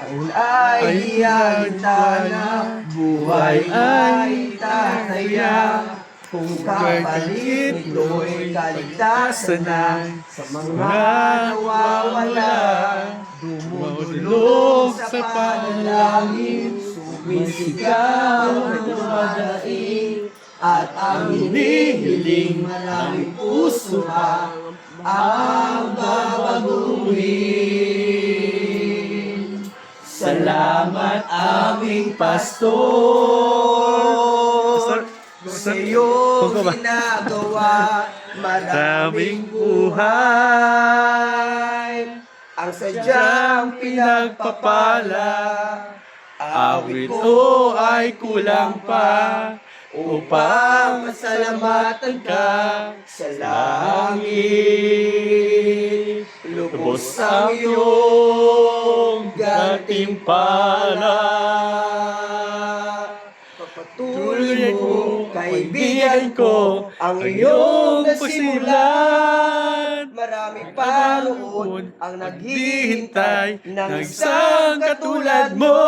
Ang ay hintana, buhay ay tataya. Kung kapalit nito'y kaligtasan na sa mga nawawala. Dumudulog sa panalangin, sumisigaw na dumadaing, at ang hinihiling maraming puso pa ang babaguhin. Salamat aming pastor, sa iyong ginagawa maraming buhay. Ang sadyang pinagpapala, awit o ay kulang pa upang masalamatan ka sa langit. Lubos ang iyong gantimpala. Pagpatuloy mo, kaibigan ko, ang iyong nasimulan. Marami pa roon ang naghihintay ng isang katulad mo.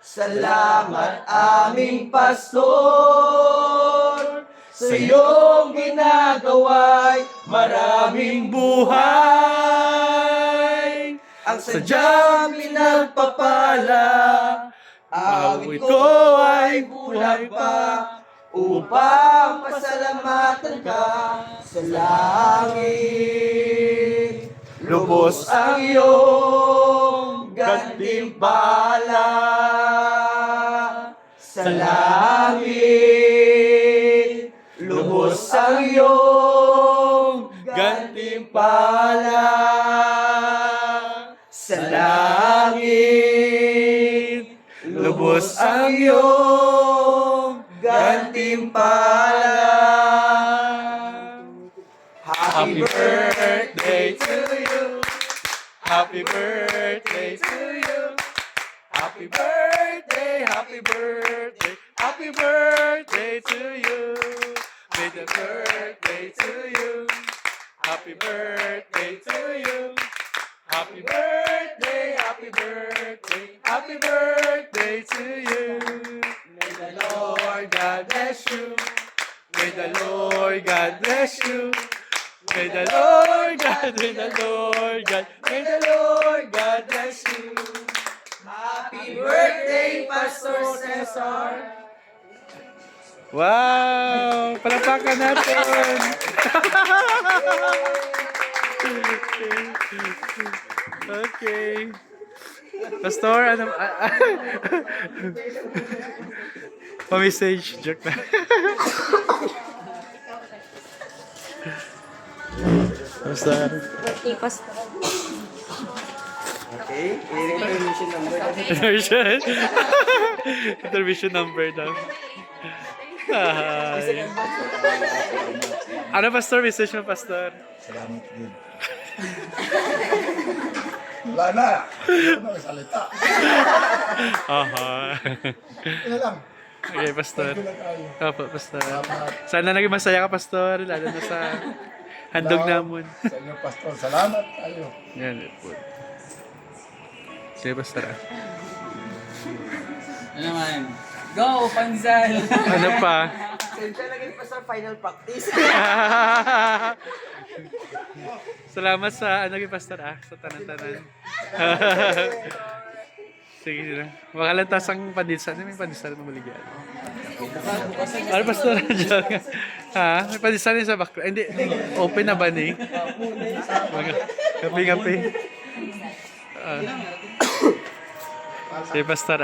Salamat aming pastor, sa iyong ginagawa'y maraming buhay. Ang sadyang pinagpapala, awit ko ay buhay pa upang pasalamatan ka sa langit. Lubos ang iyong gantimpala sa langit. Lubos ang iyong gantimpala sa langit. Lubos ang iyong gantimpala. Happy birthday to you. Happy birthday to you. Happy birthday, happy birthday, happy birthday to you. May the birthday to you. Happy birthday to you. Happy birthday, happy birthday, happy birthday to you. May the Lord God bless you. May the Lord God bless you. May the Lord God, may the Lord God, may the Lord God bless you. Happy birthday, Pastor Cesar. Wow! Palapakan natin! Okay. Pastor, ano? Pa-message. Joke na. Pastor. Birthday pastor. Okay, intermission number. Intermission. Intermission number daw. Hi. Ano, Pastor? Message mo, Pastor? Salamat din. Wala na. Hindi ko nakasalita. Aha. Ano lang. Okay, Pastor. Thank you lang tayo. Opo, Pastor. Salamat Sana naging masaya ka, Pastor. Lalo na sa handog namon. sa inyo, Pastor. Salamat tayo. Yan po. Sige, Pastor. Ano naman? Go, Panzal! Ano pa? Sensya lagi pa sa final practice. Salamat sa ano kay Pastor sa tanan-tanan. Sige na. Makalantas ang pandisan. May pandisan mo maligyan. Ano, Pastor? Ha? May pandisan din sa background. Hindi. Open na ba ni? Kapi-kapi. Sige, Pastor